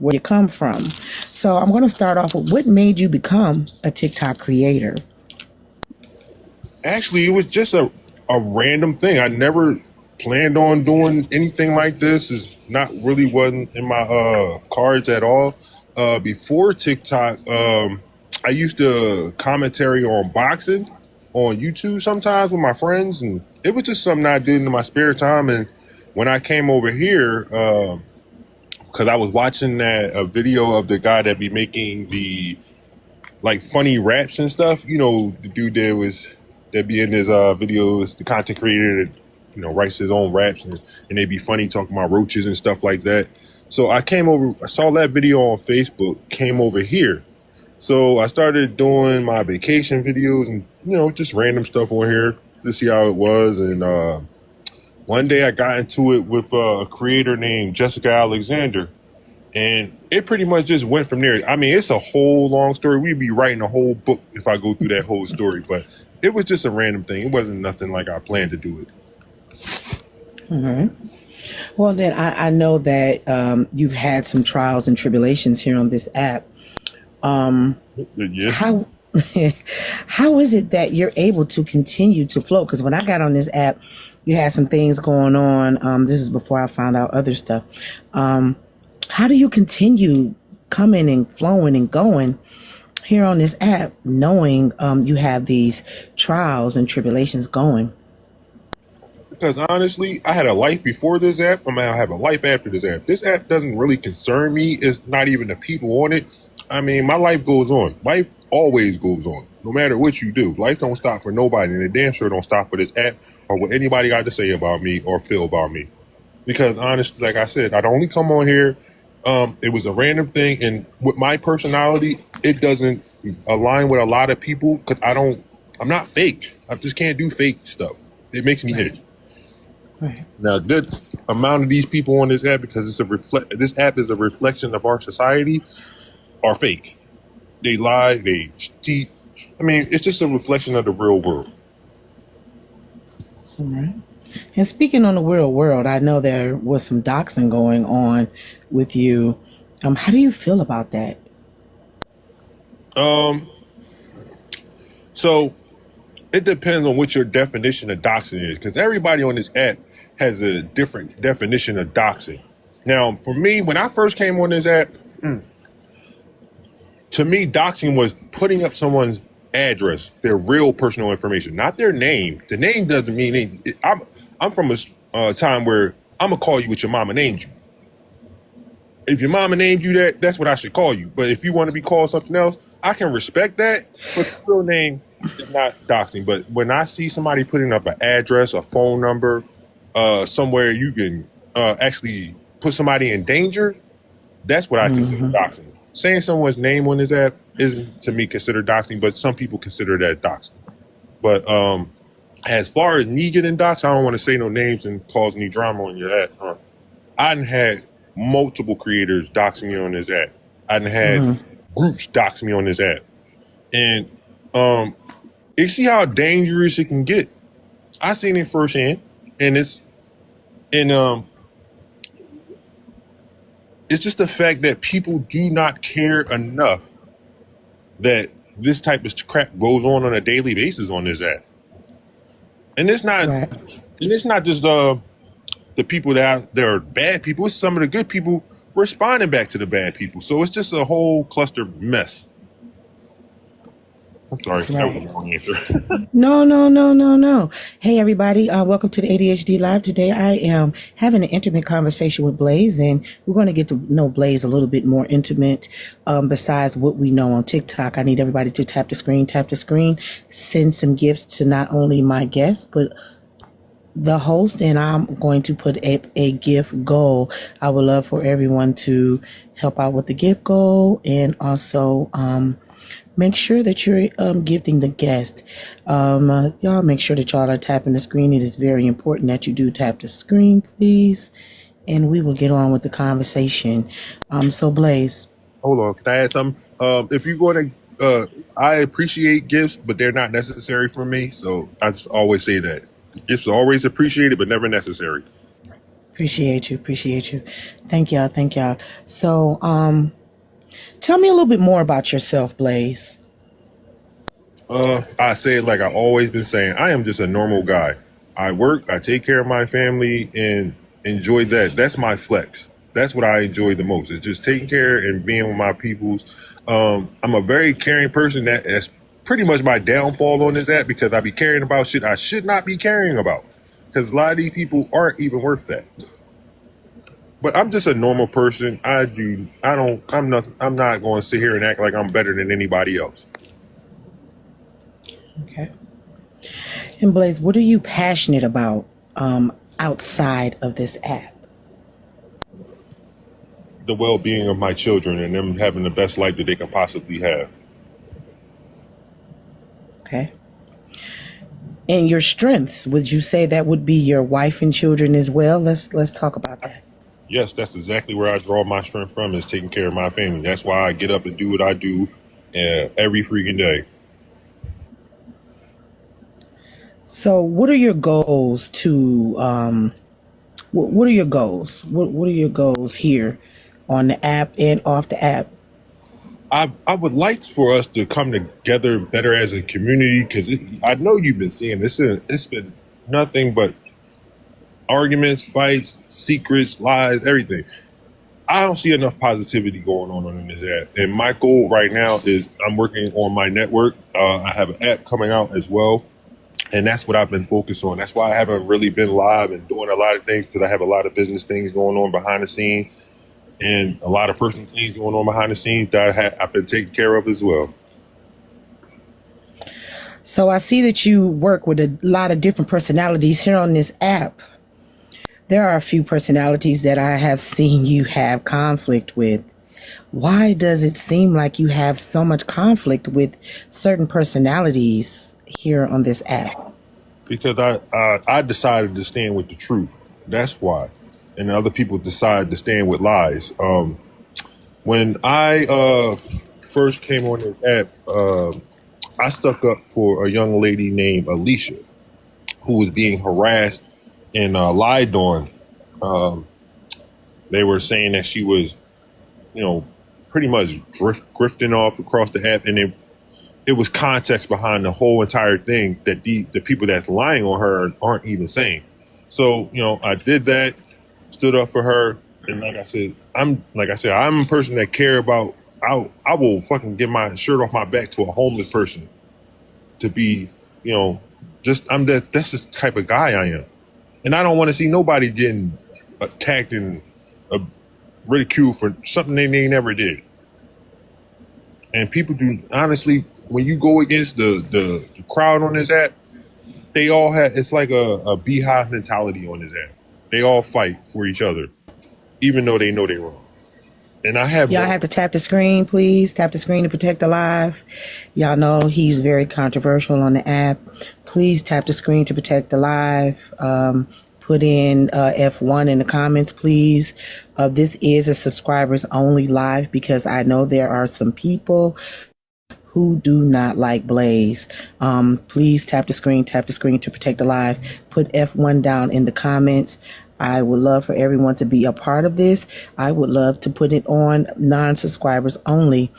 where you come from. So I'm going to start off with what made you become a TikTok creator? Actually, it was just a random thing. I never planned on doing anything like this. Is not really wasn't in my cards at all. Before TikTok, I used to commentary on boxing on YouTube sometimes with my friends, and it was just something I did in my spare time. And when I came over here, because I was watching that a video of the guy that be making the like funny raps and stuff. You know, the dude that be in his videos, the content creator that writes his own raps and they be funny talking about roaches and stuff like that. So I came over, I saw that video on Facebook, came over here. So I started doing my vacation videos and just random stuff on here to see how it was. And one day I got into it with a creator named Jessica Alexander. And it pretty much just went from there. I mean, it's a whole long story. We'd be writing a whole book if I go through that whole story. But it was just a random thing. It wasn't nothing like I planned to do it. Well, then I know that you've had some trials and tribulations here on this app. Yeah. How how is it that you're able to continue to float? Because when I got on this app, you had some things going on. This is before I found out other stuff. How do you continue coming and flowing and going here on this app, knowing you have these trials and tribulations going? Because honestly, I had a life before this app. I mean, I have a life after this app. This app doesn't really concern me. It's not even the people on it. I mean, my life goes on. Life always goes on, no matter what you do. Life don't stop for nobody, and it damn sure don't stop for this app or what anybody got to say about me or feel about me. Because honestly, like I said, I'd only come on here. It was a random thing, and with my personality, it doesn't align with a lot of people because I'm not fake. I just can't do fake stuff. It makes me itch. Right. Now, a good amount of these people on this app, because this app is a reflection of our society, are fake. They lie, they cheat. I mean, it's just a reflection of the real world. All right. And speaking on the real world, I know there was some doxing going on with you. How do you feel about that? So it depends on what your definition of doxing is, because everybody on this app has a different definition of doxing. Now, for me, when I first came on this app, to me, doxing was putting up someone's address, their real personal information, not their name. The name doesn't mean anything. I'm from a time where I'm gonna call you what your mama named you. If your mama named you that, that's what I should call you. But if you want to be called something else, I can respect that. But the real name is not doxing. But when I see somebody putting up an address, a phone number, somewhere you can actually put somebody in danger, that's what I consider doxing. Saying someone's name on this app isn't to me considered doxing, but some people consider that doxing. But as far as me getting doxed, I don't want to say no names and cause any drama on your app. I done had multiple creators doxing me on this app. I done had groups dox me on this app. And you see how dangerous it can get. I seen it firsthand. And it's just the fact that people do not care enough that this type of crap goes on a daily basis on this app. And it's not, Right. and it's not just the people that are bad people. It's some of the good people responding back to the bad people. So it's just a whole cluster mess. I'm sorry, that was a long answer. No. Hey, everybody. Welcome to the ADHD Live. Today, I am having an intimate conversation with Blaze, and we're going to get to know Blaze a little bit more intimate. Besides what we know on TikTok, I need everybody to tap the screen, send some gifts to not only my guests, but the host, and I'm going to put a gift goal. I would love for everyone to help out with the gift goal, and also make sure that you're gifting the guest. Y'all make sure that y'all are tapping the screen. It is very important that you do tap the screen, please. And we will get on with the conversation. So Blaze. Hold on, can I add something? If you're going to, I appreciate gifts, but they're not necessary for me. So I just always say that. Gifts are always appreciated, but never necessary. Appreciate you. Appreciate you. Thank y'all. Thank y'all. So, tell me a little bit more about yourself, Blaze. I say it like I've always been saying. I am just a normal guy. I work, I take care of my family, and enjoy that. That's my flex. That's what I enjoy the most. It's just taking care and being with my peoples. I'm a very caring person. That's pretty much my downfall on this app because I be caring about shit I should not be caring about. Because a lot of these people aren't even worth that. But I'm just a normal person. I'm not going to sit here and act like I'm better than anybody else. Okay. And Blaze, what are you passionate about outside of this app? The well-being of my children and them having the best life that they can possibly have. Okay. And your strengths, would you say that would be your wife and children as well? Let's talk about that. Yes, that's exactly where I draw my strength from, is taking care of my family. That's why I get up and do what I do every freaking day. So, what are your goals to what are your goals? What are your goals here on the app and off the app? I would like for us to come together better as a community because I know you've been seeing this. It's been nothing but arguments, fights, secrets, lies, everything. I don't see enough positivity going on in this app. And my goal right now is I'm working on my network. I have an app coming out as well. And that's what I've been focused on. That's why I haven't really been live and doing a lot of things because I have a lot of business things going on behind the scenes and a lot of personal things going on behind the scenes that I've been taking care of as well. So I see that you work with a lot of different personalities here on this app. There are a few personalities that I have seen you have conflict with. Why does it seem like you have so much conflict with certain personalities here on this app? Because I decided to stand with the truth. That's why. And other people decide to stand with lies. When I first came on this app, I stuck up for a young lady named Alicia, who was being harassed and lied on. They were saying that she was, pretty much grifting off across the app, and it was context behind the whole entire thing that the people that's lying on her aren't even saying. So, I did that, stood up for her, and like I said, I'm a person that care about. I will fucking get my shirt off my back to a homeless person to be, that's the type of guy I am. And I don't want to see nobody getting attacked and ridiculed for something they never did. And people do, honestly, when you go against the crowd on this app, they all have, it's like a beehive mentality on this app. They all fight for each other, even though they know they're wrong. And I have Y'all have to tap the screen, please. Tap the screen to protect the live. Y'all know he's very controversial on the app. Please tap the screen to protect the live. Put in F1 in the comments, please. This is a subscribers only live because I know there are some people who do not like Blaze. Please tap the screen to protect the live. Put F1 down in the comments. I would love for everyone to be a part of this. I would love to put it on non-subscribers only.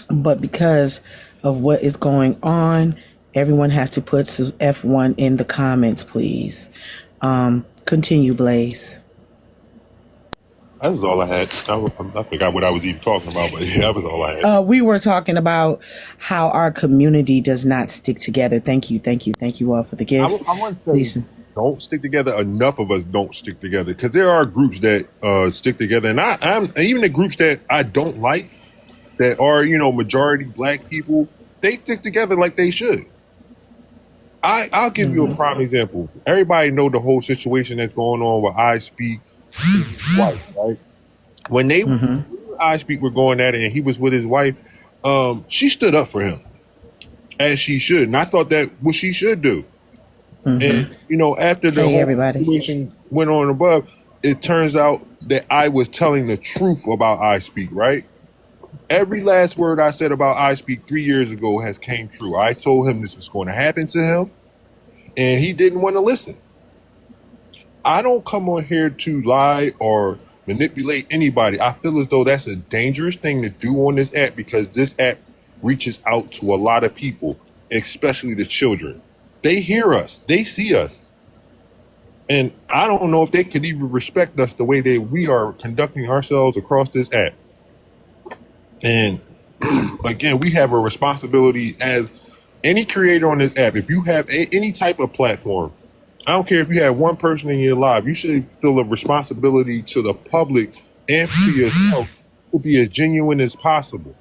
But because of what is going on, everyone has to put F1 in the comments, please. Continue, Blaze. That was all I had. I forgot what I was even talking about, but yeah, that was all I had. We were talking about how our community does not stick together. Thank you all for the gifts. I want to say, don't stick together. Enough of us don't stick together because there are groups that stick together, and I'm even the groups that I don't like, that are majority black people. They stick together like they should. I'll give you a prime example. Everybody know the whole situation that's going on with I Speak. Wife, right? When I Speak were going at it and he was with his wife, she stood up for him as she should, and I thought that what she should do. And after the whole situation went on above, it turns out that I was telling the truth about I Speak, right? Every last word I said about I Speak 3 years ago has came true. I told him this was going to happen to him, and he didn't want to listen. I don't come on here to lie or manipulate anybody. I feel as though that's a dangerous thing to do on this app because this app reaches out to a lot of people, especially the children. They hear us, they see us. And I don't know if they could even respect us the way that we are conducting ourselves across this app. And again, we have a responsibility as any creator on this app. If you have any type of platform, I don't care if you have one person in your life, you should feel a responsibility to the public and to yourself to be as genuine as possible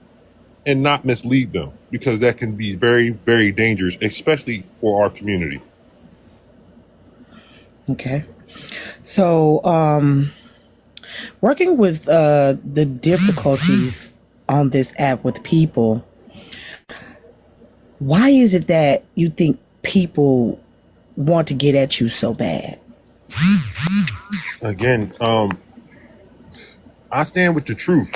and not mislead them because that can be very, very dangerous, especially for our community. Okay. So, working with the difficulties on this app with people, why is it that you think people want to get at you so bad? Again, I stand with the truth.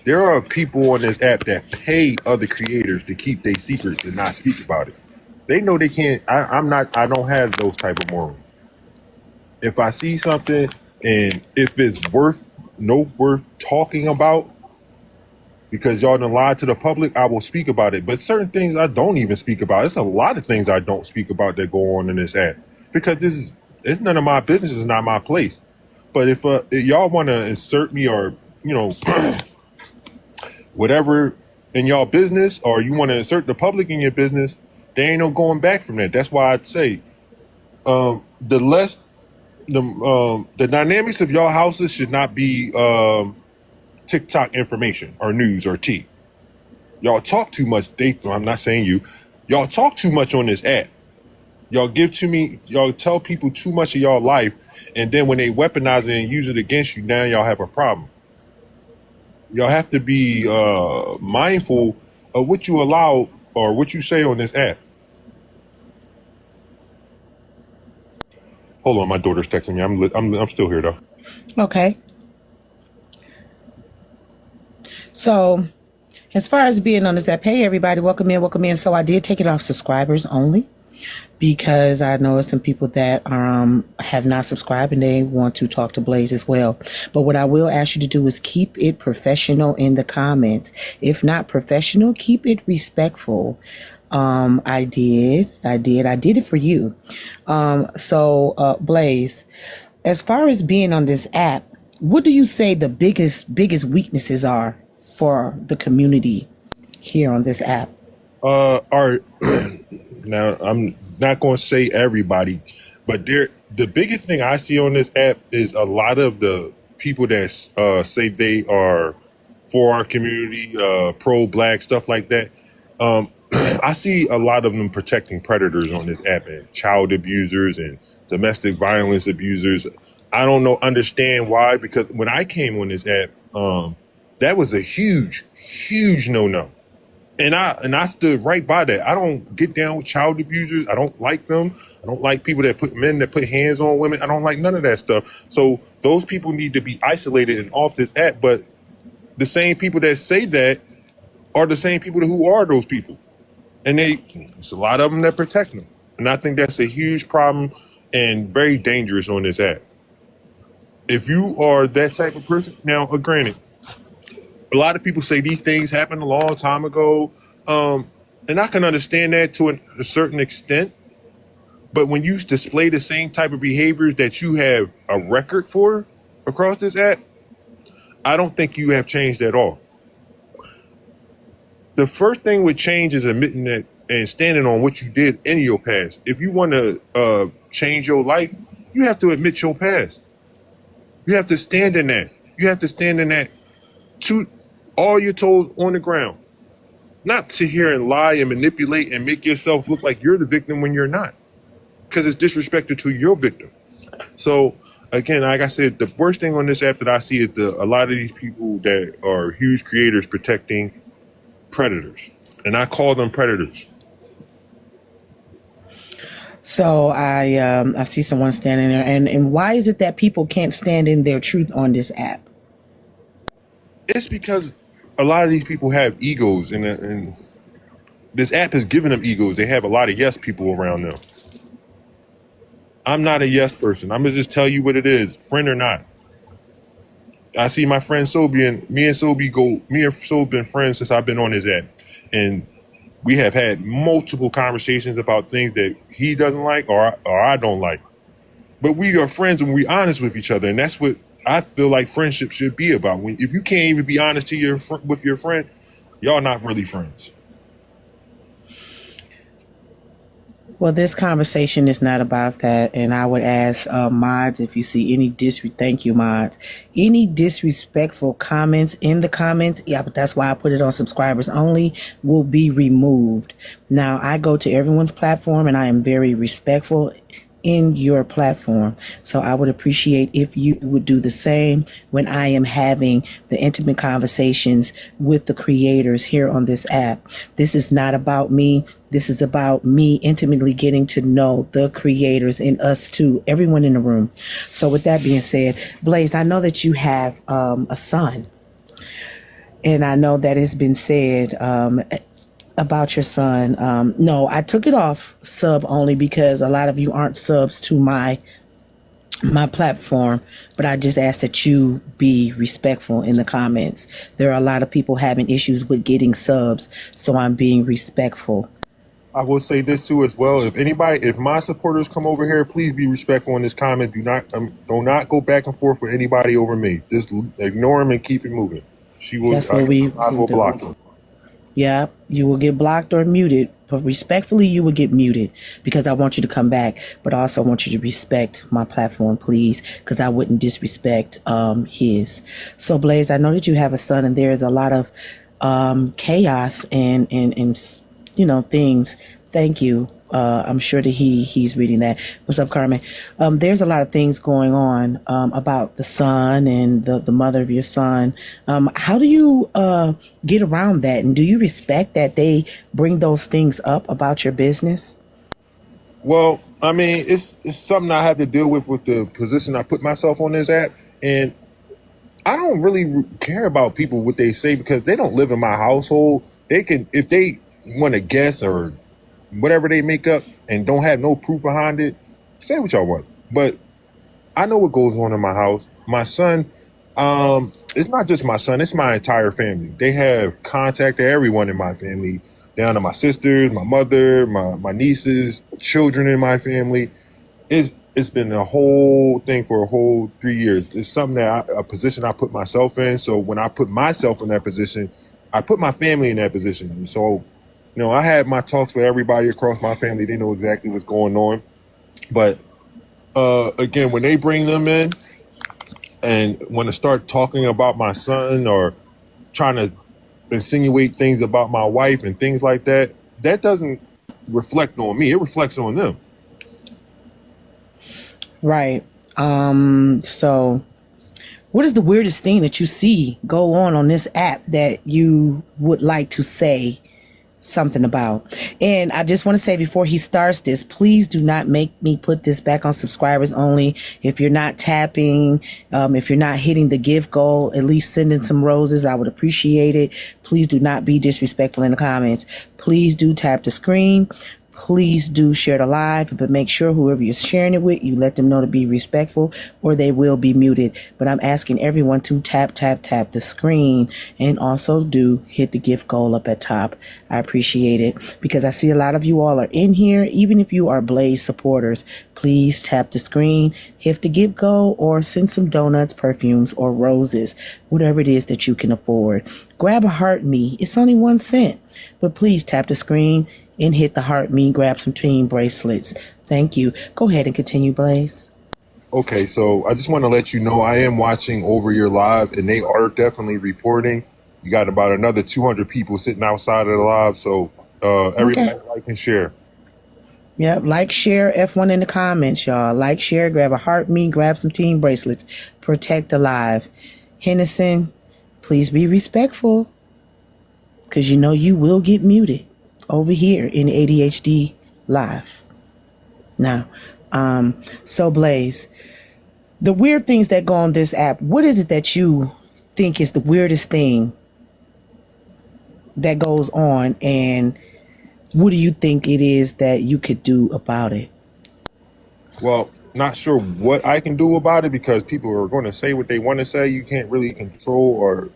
There are people on this app that pay other creators to keep their secrets and not speak about it. They know they can't. I don't have those type of morals. If I see something and if it's worth talking about, because y'all done lied to the public, I will speak about it. But certain things I don't even speak about. It's a lot of things I don't speak about that go on in this app because it's none of my business. It's not my place. But if y'all want to insert me or whatever in y'all business, or you want to insert the public in your business, there ain't no going back from that. That's why I'd say the dynamics of y'all houses should not be TikTok information or news or tea. Y'all talk too much. I'm not saying you. Y'all talk too much on this app. Y'all tell people too much of y'all life, and then when they weaponize it and use it against you, now y'all have a problem. Y'all have to be mindful of what you allow or what you say on this app. Hold on, my daughter's texting me. I'm still here though. Okay. So, as far as being on this app, hey everybody, welcome in, welcome in. So I did take it off subscribers only because I know some people that have not subscribed and they want to talk to Blaze as well. But what I will ask you to do is keep it professional in the comments. If not professional, keep it respectful. I did it for you. So Blaze, as far as being on this app, what do you say the biggest weaknesses are for the community here on this app? Now I'm not going to say everybody, but the biggest thing I see on this app is a lot of the people that say they are for our community, pro-black, stuff like that. I see a lot of them protecting predators on this app and child abusers and domestic violence abusers. I don't understand why, because when I came on this app, that was a huge no-no. And I stood right by that. I don't get down with child abusers. I don't like them. I don't like people that put hands on women. I don't like none of that stuff. So those people need to be isolated and off this app. But the same people that say that are the same people who are those people. And it's a lot of them that protect them. And I think that's a huge problem and very dangerous on this app. If you are that type of person, now, granted, a lot of people say these things happened a long time ago. And I can understand that to a certain extent. But when you display the same type of behaviors that you have a record for across this app, I don't think you have changed at all. The first thing with change is admitting that and standing on what you did in your past. If you want to change your life, you have to admit your past. You have to stand in that. You have to stand in that to all your toes on the ground. Not sit here and lie and manipulate and make yourself look like you're the victim when you're not. Because it's disrespectful to your victim. So, again, like I said, the worst thing on this app that I see is a lot of these people that are huge creators protecting predators. And I call them predators. So I see someone standing there. And why is it that people can't stand in their truth on this app? It's because a lot of these people have egos, and this app has given them egos. They have a lot of yes people around them. I'm not a yes person. I'm gonna just tell you what it is, friend or not. I see my friend Sobi, and me and Sobi been friends since I've been on his app. And we have had multiple conversations about things that he doesn't like or I don't like. But we are friends and we're honest with each other. And that's what I feel like friendship should be about. If you can't even be honest to with your friend, y'all not really friends. Well, this conversation is not about that, and I would ask mods if you see any thank you, mods, any disrespectful comments in the comments. Yeah, but that's why I put it on subscribers only. Will be removed. Now I go to everyone's platform, and I am very respectful in your platform. So I would appreciate if you would do the same when I am having the intimate conversations with the creators here on this app. This is not about me. This is about me intimately getting to know the creators and us too, everyone in the room. So with that being said, Blaze, I know that you have a son, and I know that it's been said about your son. No, I took it off sub only because a lot of you aren't subs to my platform, but I just ask that you be respectful in the comments. There are a lot of people having issues with getting subs, so I'm being respectful. I will say this too as well. If my supporters come over here, please be respectful in this comment. Do not go back and forth with anybody over me. Just ignore him and keep it moving. That's what we I will block them. Yeah, you will get blocked or muted, but respectfully, you will get muted because I want you to come back, but I also want you to respect my platform, please, because I wouldn't disrespect his. So, Blaze, I know that you have a son, and there is a lot of chaos and things. Thank you. I'm sure that he's reading that. What's up, Carmen? There's a lot of things going on about the son and the mother of your son. How do you get around that? And do you respect that they bring those things up about your business? Well, I mean, it's something I have to deal with the position I put myself on this app. And I don't really care about people, what they say, because they don't live in my household. They can, if they want to guess or whatever they make up and don't have no proof behind it, say what y'all want. But I know what goes on in my house. My son, it's not just my son, it's my entire family. They have contacted everyone in my family, down to my sisters, my mother, my nieces, children in my family. It's been a whole thing for a whole 3 years. It's something a position I put myself in. So when I put myself in that position, I put my family in that position. And so, I had my talks with everybody across my family. They know exactly what's going on. But again, when they bring them in and want to start talking about my son or trying to insinuate things about my wife and things like that, that doesn't reflect on me. It reflects on them. Right. So what is the weirdest thing that you see go on this app that you would like to say something about? And I just want to say before he starts this, please do not make me put this back on subscribers only. If you're not tapping, if you're not hitting the gift goal, at least send in some roses. I would appreciate it. Please do not be disrespectful in the comments. Please do tap the screen. Please do share the live, but make sure whoever you're sharing it with, you let them know to be respectful or they will be muted. But I'm asking everyone to tap the screen and also do hit the gift goal up at top. I appreciate it because I see a lot of you all are in here. Even if you are Blaze supporters, please tap the screen, hit the gift goal, or send some donuts, perfumes, or roses, whatever it is that you can afford. Grab a heart me. It's only 1 cent, but please tap the screen and hit the heart me, grab some team bracelets. Thank you. Go ahead and continue, Blaze. Okay, so I just want to let you know I am watching over your live, and they are definitely reporting. You got about another 200 people sitting outside of the live, so everybody like and share. Yep, like, share, F1 in the comments, y'all. Like, share, grab a heart me, grab some team bracelets. Protect the live. Henderson, please be respectful because you will get muted over here in ADHD live. Now, so Blaze, the weird things that go on this app, what is it that you think is the weirdest thing that goes on, and what do you think it is that you could do about it? Well, not sure what I can do about it because people are going to say what they want to say. You can't really control or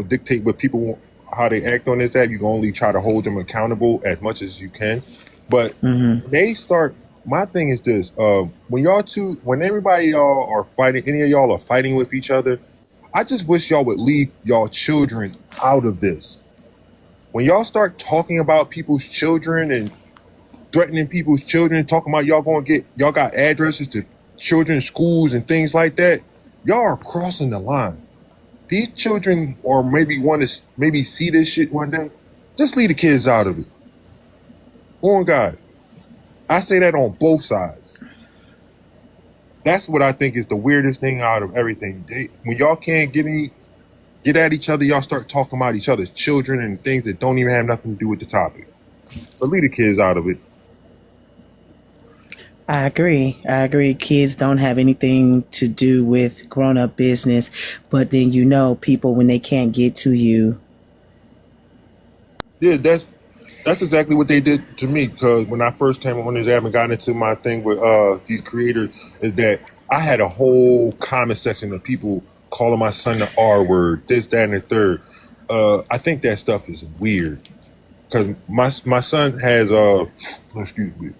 dictate what people want, how they act on this app. You can only try to hold them accountable as much as you can. But they start. My thing is this: when everybody y'all are fighting, any of y'all are fighting with each other. I just wish y'all would leave y'all children out of this. When y'all start talking about people's children and threatening people's children, talking about y'all got addresses to children's schools and things like that, y'all are crossing the line. These children or maybe want to maybe see this shit one day. Just leave the kids out of it. On God. I say that on both sides. That's what I think is the weirdest thing out of everything. When y'all can't get at each other, y'all start talking about each other's children and things that don't even have nothing to do with the topic. But leave the kids out of it. I agree. Kids don't have anything to do with grown up business, but then people when they can't get to you. Yeah, that's exactly what they did to me. Because when I first came on this app and got into my thing with these creators, is that I had a whole comment section of people calling my son the R word, this, that, and the third. I think that stuff is weird. Because my son has excuse me.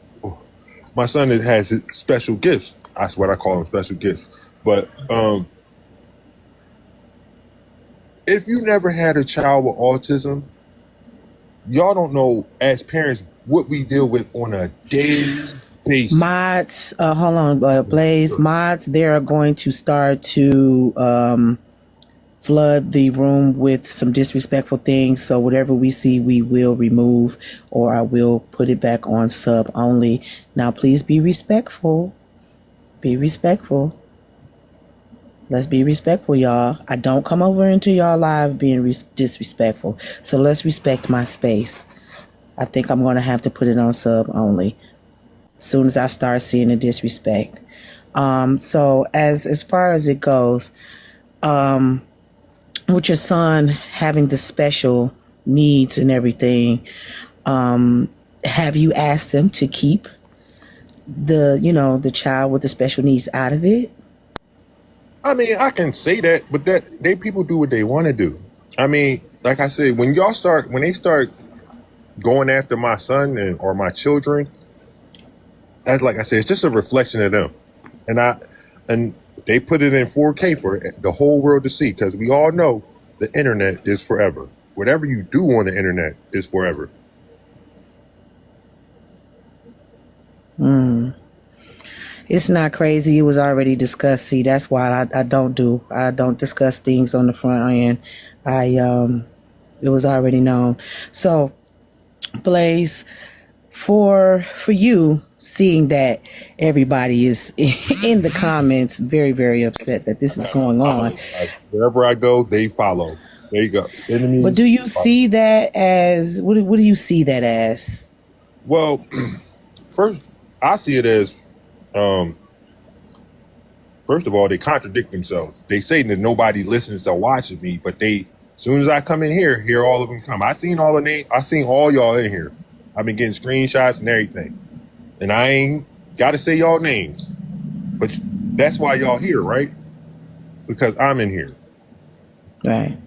My son has his special gifts. That's what I call them, special gifts. But if you never had a child with autism, y'all don't know as parents what we deal with on a daily basis. Mods, hold on, Blaze. Mods, they are going to start to flood the room with some disrespectful things. So whatever we see, we will remove, or I will put it back on sub only. Now, please be respectful. Be respectful. Let's be respectful, y'all. I don't come over into y'all live being disrespectful. So let's respect my space. I think I'm going to have to put it on sub only as soon as I start seeing the disrespect. So as far as it goes, with your son having the special needs and everything, have you asked them to keep the child with the special needs out of it? I mean, I can say that, but people do what they want to do. I mean, like I said, when they start going after my son or my children, that's like I said, it's just a reflection of them. And they put it in 4K for the whole world to see, because we all know the internet is forever. Whatever you do on the internet is forever. It's not crazy. It was already discussed. See, that's why I don't discuss things on the front end. It was already known. So, Blaze, for you, seeing that everybody is in the comments very, very upset that this is going on. Wherever I go, they follow. There you go. Enemies. But do you see that as, what do you see that as? Well, first, I see it as, first of all, they contradict themselves. They say that nobody listens or watches me, but as soon as I come in here all of them come. I seen all the names. I seen all y'all in here. I've been getting screenshots and everything. And I ain't got to say y'all names. But that's why y'all here, right? Because I'm in here. Right.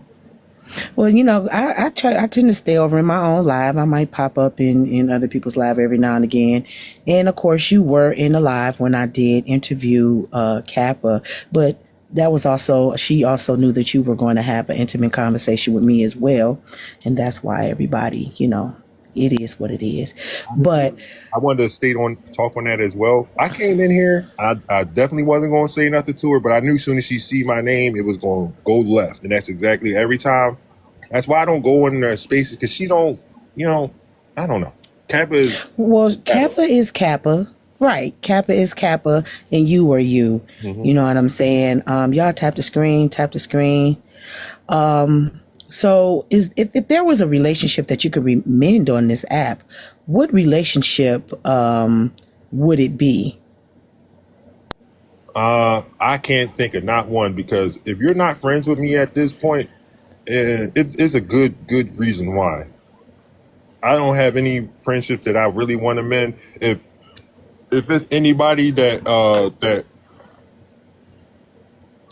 Well, I tend to stay over in my own live. I might pop up in other people's live every now and again. And of course, you were in the live when I did interview Kappa. But that was she also knew that you were going to have an intimate conversation with me as well. And that's why everybody, it is what it is. But I wanted to talk on that as well. I came in here. I definitely wasn't going to say nothing to her, but I knew as soon as she see my name, it was going to go left. And that's exactly every time. That's why I don't go in their spaces, because she don't, I don't know. Kappa is Kappa. Right. Kappa is Kappa and you are you. Mm-hmm. You know what I'm saying? Y'all tap the screen. So if there was a relationship that you could mend on this app, what relationship would it be? I can't think of not one, because if you're not friends with me at this point, it's a good reason why. I don't have any friendship that I really want to mend. If if it's anybody that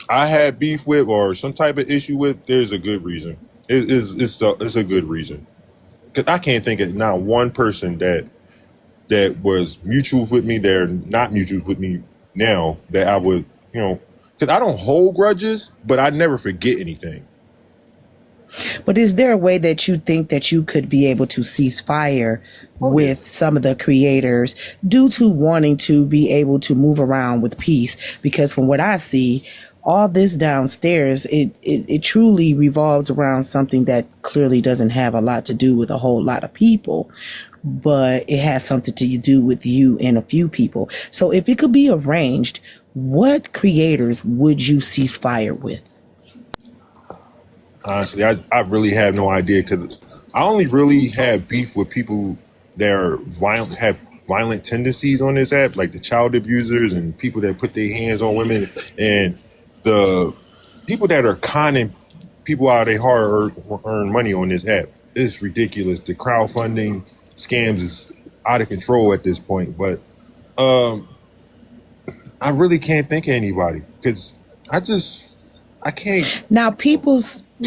I had beef with or some type of issue with, there's a good reason. It's a good reason. Cause I can't think of not one person that was mutual with me. They're not mutual with me now that I would, because I don't hold grudges, but I never forget anything. But is there a way that you think that you could be able to cease fire with some of the creators due to wanting to be able to move around with peace? Because from what I see, all this downstairs, it truly revolves around something that clearly doesn't have a lot to do with a whole lot of people, but it has something to do with you and a few people. So if it could be arranged, what creators would you cease fire with? Honestly, I really have no idea because I only really have beef with people that are violent, have violent tendencies on this app, like the child abusers and people that put their hands on women, and the people that are conning people out of their hard earned money on this app. It's ridiculous. The crowdfunding scams is out of control at this point. But I really can't think of anybody because I can't. Now,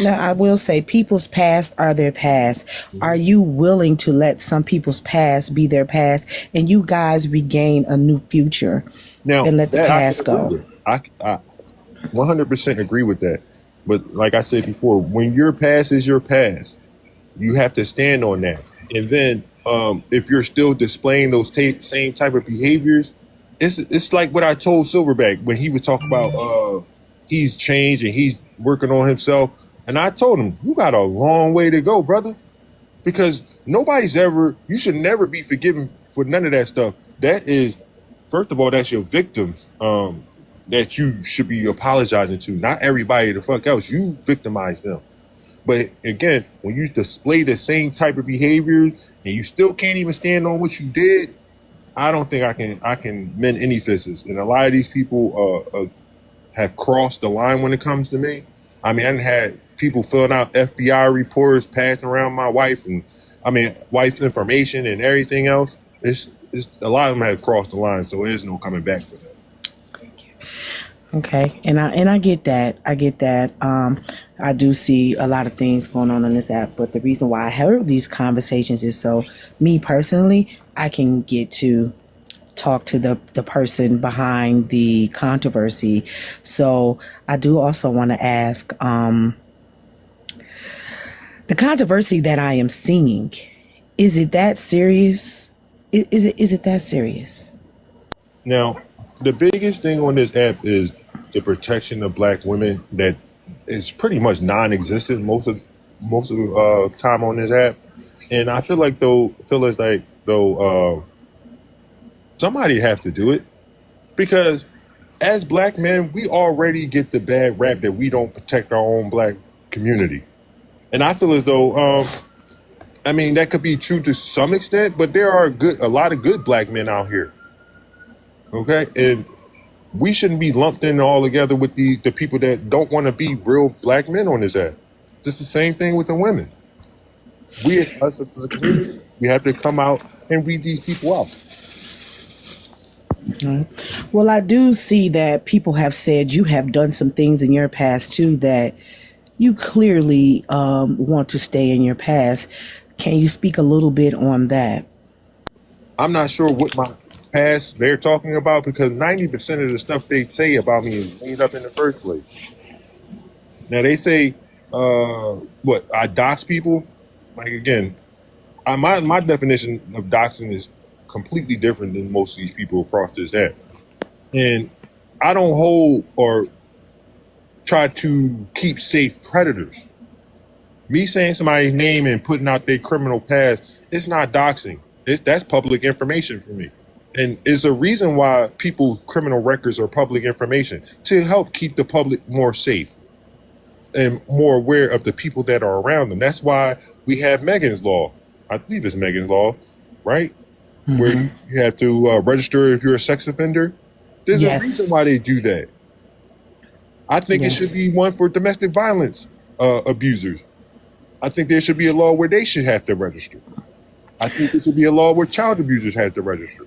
I will say people's past are their past. Are you willing to let some people's past be their past and you guys regain a new future Now and let the that I past can agree go? with. I 100% agree with that. But like I said before, when your past is your past, you have to stand on that. And then if you're still displaying those same type of behaviors, it's like what I told Silverback when he would talk about he's changed and he's working on himself. And I told him, you got a long way to go, brother, because you should never be forgiven for none of that stuff. That is, first of all, that's your victims that you should be apologizing to. Not everybody the fuck else. You victimize them. But again, when you display the same type of behaviors and you still can't even stand on what you did, I don't think I can mend any fists. And a lot of these people have crossed the line when it comes to me. I mean, I done had people filling out FBI reports, passing around my wife's information and everything else. It's a lot of them have crossed the line, so there's no coming back for that. Okay, and I get that. I get that. I do see a lot of things going on this app, but the reason why I heard these conversations is so me personally, I can get to talk to the person behind the controversy. So I do also want to ask, the controversy that I am seeing, is it that serious? Is it that serious? Now, the biggest thing on this app is the protection of black women that is pretty much non-existent most of the time on this app. And I feel like somebody have to do it because as black men, we already get the bad rap that we don't protect our own black community. And I feel as though, that could be true to some extent, but there are a lot of good black men out here. Okay. And we shouldn't be lumped in all together with the people that don't want to be real black men on this app. Just the same thing with the women. Us as a community, we have to come out and weed these people out. Well, I do see that people have said you have done some things in your past too that you clearly want to stay in your past. Can you speak a little bit on that? I'm not sure what my past they're talking about because 90% of the stuff they say about me is made up in the first place. Now they say, I dox people? Like again, my definition of doxing is completely different than most of these people across this app. And I don't hold or try to keep safe predators. Me saying somebody's name and putting out their criminal past, it's not doxing. That's public information for me. And it's a reason why people's criminal records are public information to help keep the public more safe and more aware of the people that are around them. That's why we have Megan's Law. I believe it's Megan's Law, right? Mm-hmm. Where you have to register if you're a sex offender. There's a reason why they do that. I think it should be one for domestic violence abusers. I think there should be a law where they should have to register. I think there should be a law where child abusers have to register.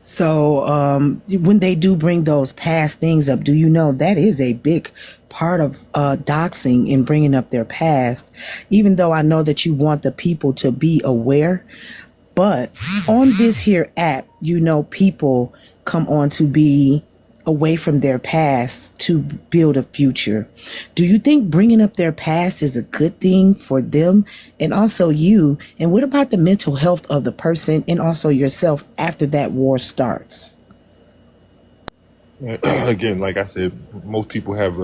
So when they do bring those past things up, do you know that is a big part of doxing and bringing up their past? Even though I know that you want the people to be aware, but on this here app, people come on to be away from their past to build a future. Do you think bringing up their past is a good thing for them and also you? And what about the mental health of the person and also yourself after that war starts? Again, like I said, most people have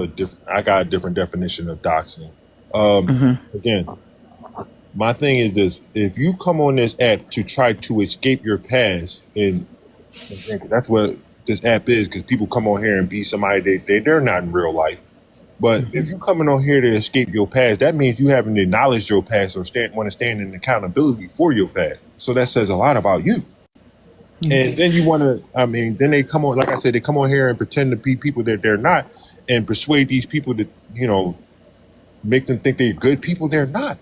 I got a different definition of doxing. Again, my thing is this: if you come on this app to try to escape your past, and that's what this app is, because people come on here and be somebody they're not in real life. But if you're coming on here to escape your past, that means you haven't acknowledged your past or want to stand in accountability for your past. So that says a lot about you. And then you want to, then they come on, like I said, they come on here and pretend to be people that they're not and persuade these people to, make them think they're good people. They're not.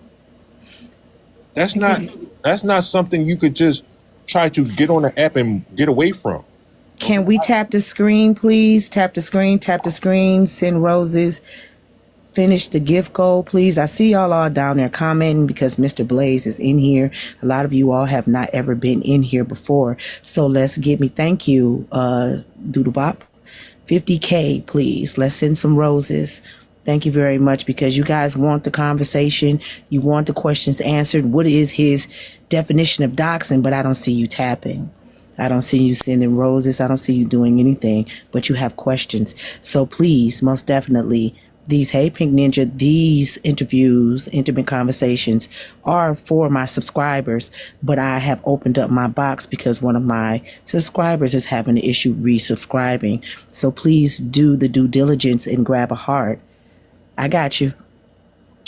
That's not something you could just try to get on the app and get away from. Can we tap the screen, please? Tap the screen, send roses. Finish the gift goal, please. I see y'all all down there commenting because Mr. Blaze is in here. A lot of you all have not ever been in here before. So let's get me, thank you, Doodlebop. 50K, please. Let's send some roses. Thank you very much, because you guys want the conversation. You want the questions answered. What is his definition of doxing? But I don't see you tapping. I don't see you sending roses. I don't see you doing anything, but you have questions. So please, most definitely, Hey Pink Ninja, these interviews, intimate conversations are for my subscribers, but I have opened up my box because one of my subscribers is having an issue resubscribing. So please do the due diligence and grab a heart. I got you.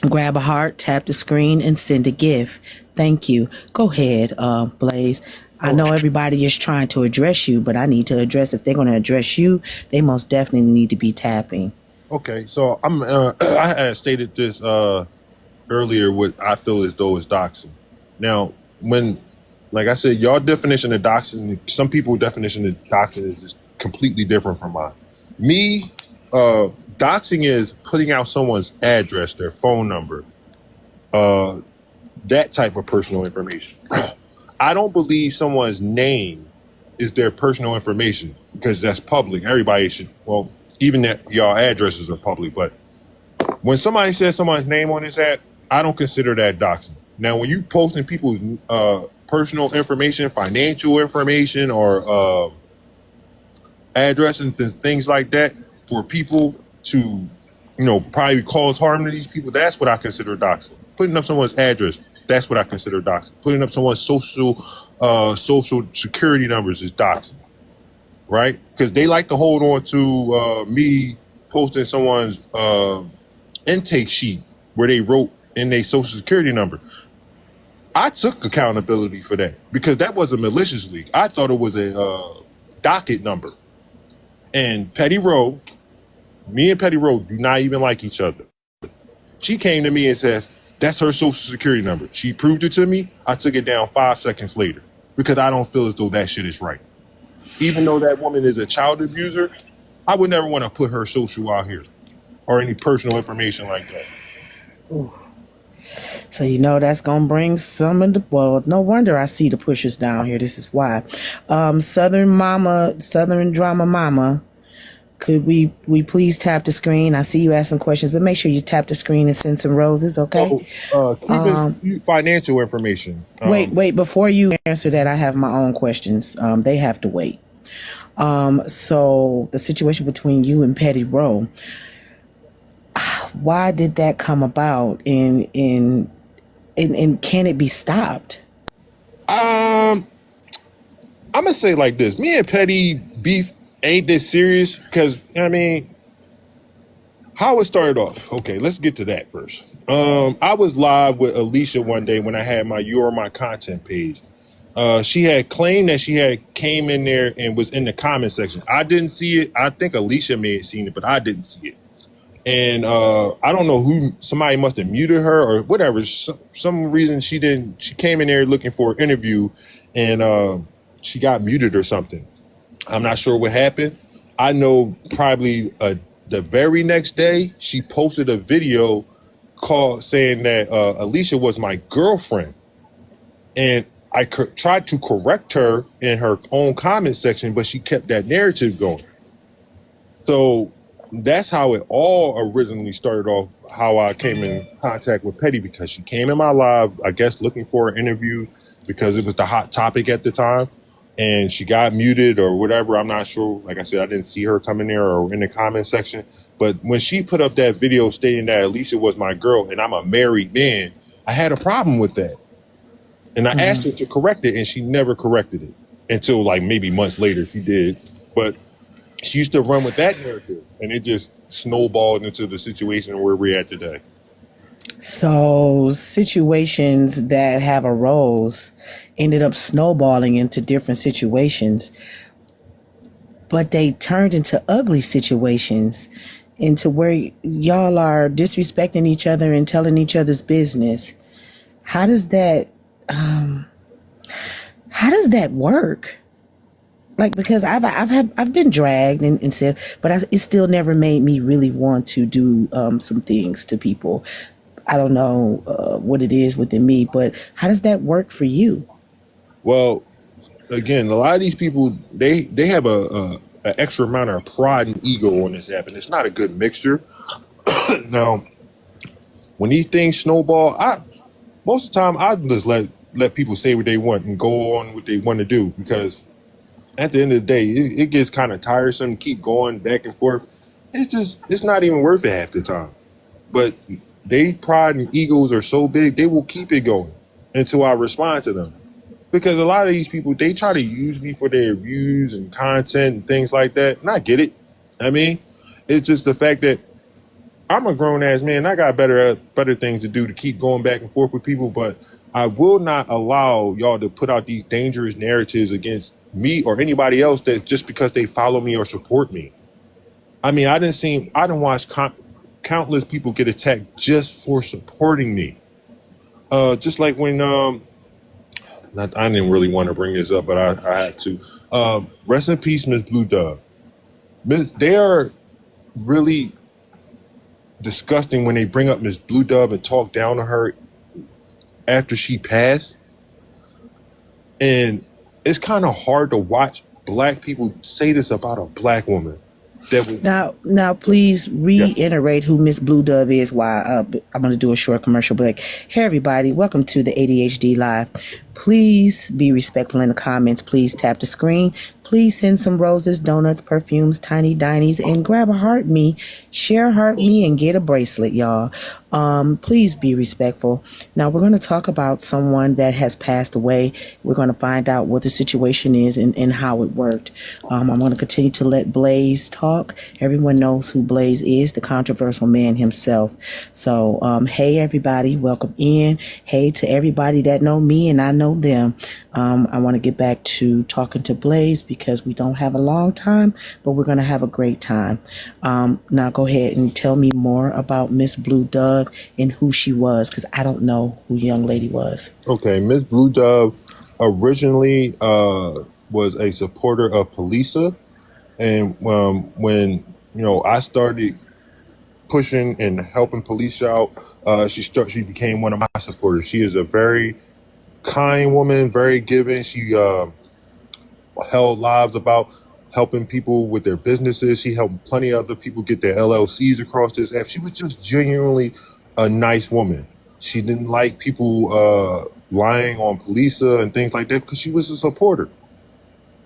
Grab a heart, tap the screen, and send a gift. Thank you. Go ahead, Blaze. I know everybody is trying to address you, but I need to address, if they're going to address you, they most definitely need to be tapping. Okay, so I had stated this earlier. What I feel as though is doxing. Now, like I said, y'all definition of doxing, some people's definition of doxing is just completely different from mine. Me, doxing is putting out someone's address, their phone number, that type of personal information. I don't believe someone's name is their personal information, because that's public. Everybody should, even that y'all addresses are public. But when somebody says someone's name on this app, I don't consider that doxing. Now, when you posting people's personal information, financial information, or address and things like that for people to, probably cause harm to these people, that's what I consider doxing. Putting up someone's address, that's what I consider doxing. Putting up someone's social security numbers is doxing. Right? Because they like to hold on to me posting someone's intake sheet where they wrote in their social security number. I took accountability for that because that wasn't maliciously. I thought it was a docket number. And me and Petty Rowe do not even like each other. She came to me and says, that's her social security number. She proved it to me. I took it down 5 seconds later because I don't feel as though that shit is right. Even though that woman is a child abuser, I would never want to put her social out here or any personal information like that. Ooh. So that's going to bring some of the, no wonder I see the pushers down here. This is why. Southern Drama Mama, could we please tap the screen? I see you asking questions, but make sure you tap the screen and send some roses, okay? Keep financial information. Wait, before you answer that, I have my own questions. They have to wait. So the situation between you and Petty Rowe, why did that come about, and can it be stopped? I'm gonna say like this: me and Petty beef ain't this serious, because how it started off. Okay, let's get to that first. I was live with Alicia one day when I had my You Are My Content page. She had claimed that she had came in there and was in the comment section. I didn't see it. I think Alicia may have seen it, but I didn't see it. And I don't know somebody must have muted her or whatever. Some reason she came in there looking for an interview, and she got muted or something. I'm not sure what happened. I know probably the very next day she posted a video called saying that Alicia was my girlfriend, and I tried to correct her in her own comment section, but she kept that narrative going. So that's how it all originally started off. How I came in contact with Petty, because she came in my live, I guess, looking for an interview because it was the hot topic at the time, and she got muted or whatever. I'm not sure. Like I said, I didn't see her come in there or in the comment section. But when she put up that video stating that Alicia was my girl and I'm a married man, I had a problem with that. And I asked her to correct it, and she never corrected it until like maybe months later she did. But she used to run with that narrative, and it just snowballed into the situation where we're at today. So situations that have arose ended up snowballing into different situations, but they turned into ugly situations, into where y'all are disrespecting each other and telling each other's business. How does that work? Like, because I've been dragged and said, but it still never made me really want to do some things to people. I don't know what it is within me, but how does that work for you? Well, again, a lot of these people, they have an extra amount of pride and ego on this app, and it's not a good mixture. Now, when these things snowball, most of the time I just let people say what they want and go on what they want to do, because at the end of the day, it gets kind of tiresome to keep going back and forth. It's not even worth it half the time. But they pride and egos are so big, they will keep it going until I respond to them. Because a lot of these people, they try to use me for their views and content and things like that. And I get it. I mean, it's just the fact that I'm a grown ass man. I got better things to do to keep going back and forth with people. But I will not allow y'all to put out these dangerous narratives against me or anybody else that just because they follow me or support me. I mean, I didn't watch countless people get attacked just for supporting me. Just like when I didn't really want to bring this up, but I had to. Rest in peace, Miss Blue Dove. They are really disgusting when they bring up Miss Blue Dove and talk down to her after she passed. And it's kind of hard to watch black people say this about a black woman. Now, please reiterate who Miss Blue Dove is. While I'm going to do a short commercial break. Hey, everybody, welcome to the ADHD Live. Please be respectful in the comments. Please tap the screen. Please send some roses, donuts, perfumes, tiny dinies, and grab a heart me, share heart me, and get a bracelet, y'all. Please be respectful. Now, we're going to talk about someone that has passed away. We're going to find out what the situation is and how it worked. I'm going to continue to let Blaze talk. Everyone knows who Blaze is, the controversial man himself. So, hey, everybody, welcome in. Hey to everybody that know me and I know them. I want to get back to talking to Blaze because we don't have a long time, but we're going to have a great time. Now go ahead and tell me more about Miss Blue Dove and who she was, because I don't know who young lady was. Okay, Miss Blue Dove originally was a supporter of Polisa, and when I started pushing and helping Police out, she became one of my supporters. She is a very kind woman, very giving. She held lives about helping people with their businesses. She helped plenty of other people get their LLCs across this app. She was just genuinely a nice woman. She didn't like people lying on Polisa and things like that because she was a supporter.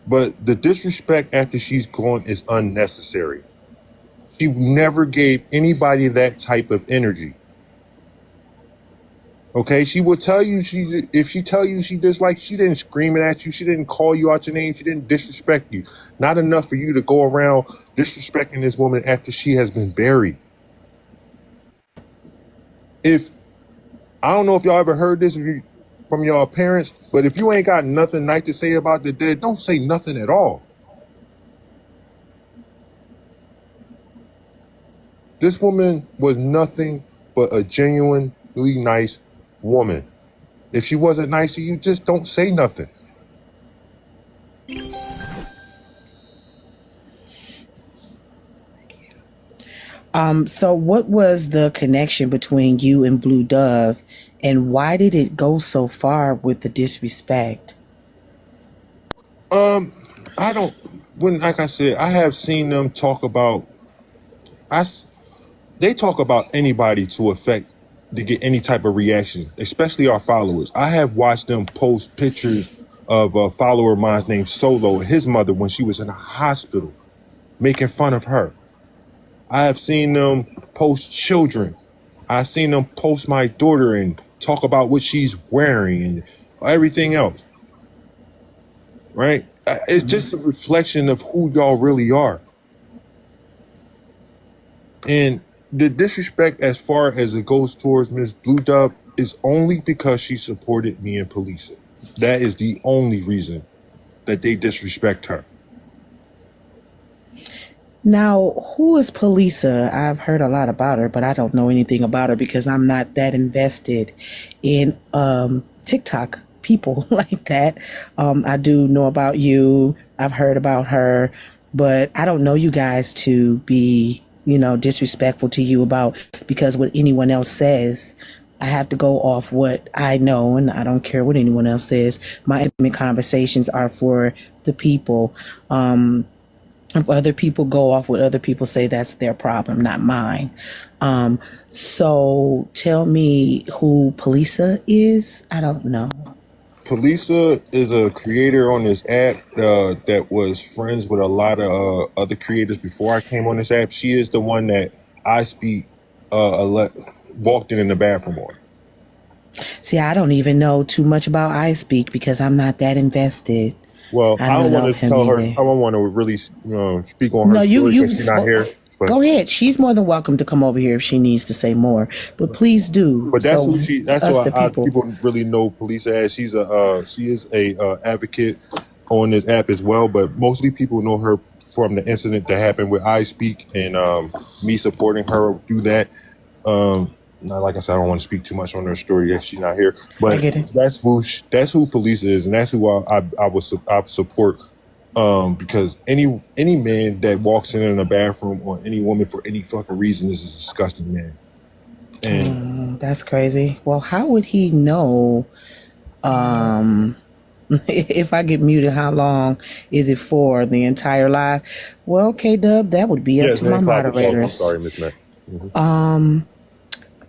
But the disrespect after she's gone is unnecessary. She never gave anybody that type of energy. Okay, she will tell you if she tell you she dislikes, she didn't scream it at you, she didn't call you out your name, she didn't disrespect you. Not enough for you to go around disrespecting this woman after she has been buried. I don't know if y'all ever heard this from y'all parents, but if you ain't got nothing nice to say about the dead, don't say nothing at all. This woman was nothing but a genuinely nice woman. If she wasn't nice to you, just don't say nothing. So what was the connection between you and Blue Dove, and why did it go so far with the disrespect? Um, I don't. When, like I said, I have seen them talk about. I. They talk about anybody to get any type of reaction, especially our followers. I have watched them post pictures of a follower of mine named Solo and his mother when she was in a hospital, making fun of her. I have seen them post children. I've seen them post my daughter and talk about what she's wearing and everything else, right? It's just a reflection of who y'all really are. And the disrespect, as far as it goes towards Miss Blue Dove, is only because she supported me and Polisa. That is the only reason that they disrespect her. Now, who is Polisa? I've heard a lot about her, but I don't know anything about her because I'm not that invested in TikTok people like that. I do know about you. I've heard about her, but I don't know you guys to be, disrespectful to you about because what anyone else says. I have to go off what I know, and I don't care what anyone else says. My intimate conversations are for the people. If other people go off what other people say, that's their problem, not mine. So tell me who Polisa is. I don't know. Polisa is a creator on this app that was friends with a lot of other creators before I came on this app. She is the one that I speak walked in the bathroom on. See, I don't even know too much about iSpeak because I'm not that invested. Well, I I don't don't want know to him tell her. I either. don't want to really speak on her No, story you because she's not here. But go ahead. She's more than welcome to come over here if she needs to say more. But please do. But that's So who she. That's us, who the people. people really know Police as. She is a advocate on this app as well. But mostly people know her from the incident that happened with iSpeak and me supporting her through that. Not like I said, I don't want to speak too much on her story. Yeah, she's not here, I but get it. that's who Police is, and that's who I support. Because any man that walks in a bathroom or any woman for any fucking reason is a disgusting man. And That's crazy. Well, how would he know? If I get muted, how long is it for? The entire live? Well, K-Dub, that would be up yeah, to my 10 o'clock is off. I'm moderators. sorry, Miss Mac.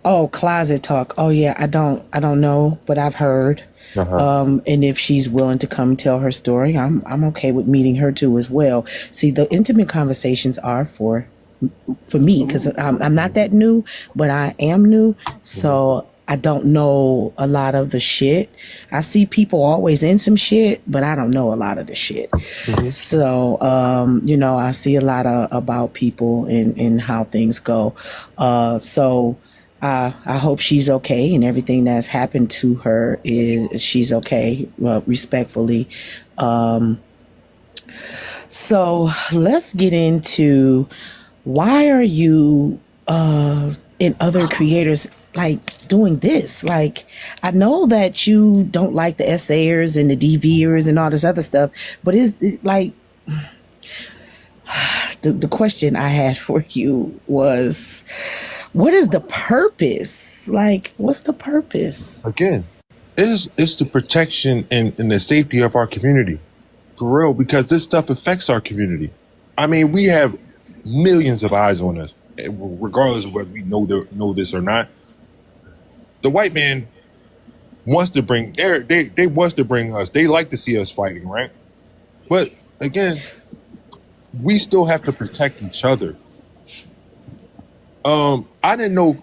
Oh, closet talk. Oh yeah, I don't know, but I've heard. And if she's willing to come tell her story, I'm okay with meeting her too as well. See, the intimate conversations are for me because I'm not that new, but I am new, so I don't know a lot of the shit. I see people always in some shit, but I don't know a lot of the shit. So, I see a lot about people and how things go. So I hope she's okay and everything that's happened to her is she's okay, respectfully. So let's get into why are you and other creators like doing this? Like, I know that you don't like the essayers and the DVers and all this other stuff, but is it like the question I had for you was, what is the purpose? Like, what's the purpose? Again, it's the protection and the safety of our community, for real, because this stuff affects our community. I mean, we have millions of eyes on us, regardless of whether we know this or not. The white man wants to bring they wants to bring us. They like to see us fighting, right? But again, we still have to protect each other. I didn't know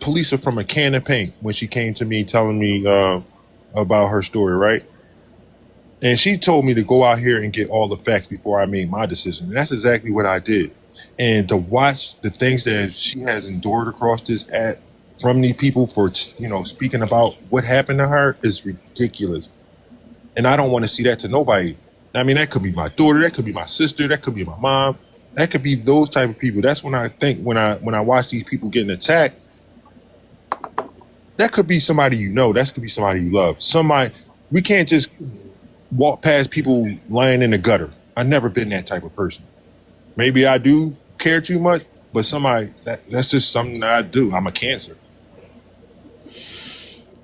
Police from a can of paint when she came to me telling me about her story, right? And she told me to go out here and get all the facts before I made my decision. And that's exactly what I did. And to watch the things that she has endured across this app from these people for, speaking about what happened to her is ridiculous. And I don't want to see that to nobody. I mean, that could be my daughter, that could be my sister, that could be my mom, that could be those type of people. That's when I think when I watch these people getting attacked, that could be somebody you know, that could be somebody you love. We can't just walk past people lying in the gutter. I've never been that type of person. Maybe I do care too much, But somebody that's just something that I do. I'm a Cancer.